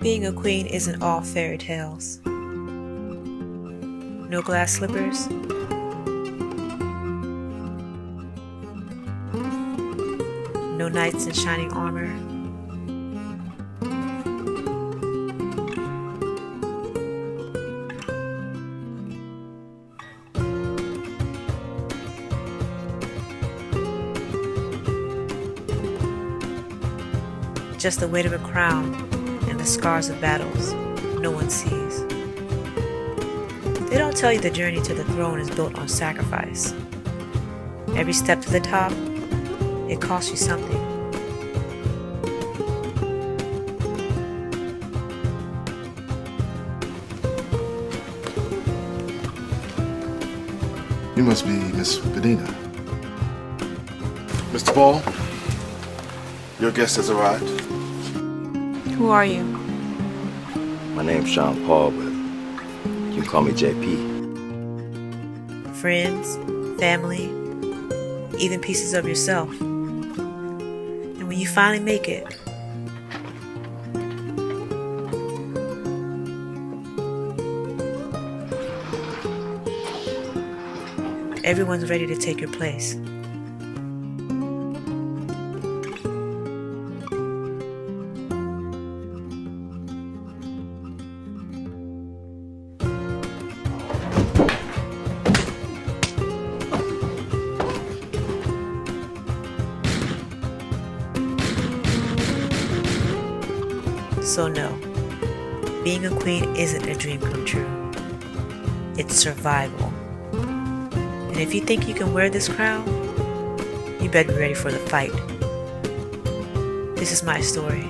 Being a queen isn't all fairy tales. No glass slippers, no knights in shining armor, just the weight of a crown and the scars of battles no one sees. They don't tell you the journey to the throne is built on sacrifice. Every step to the top, it costs you something. You must be Miss Baddie. Mr. Ball, your guest has arrived. Who are you? My name's Sean Paul, but you can call me JP. Friends, family, even pieces of yourself. And when you finally make it, everyone's ready to take your place. So no, being a queen isn't a dream come true. It's survival. And if you think you can wear this crown, you better be ready for the fight. This is my story.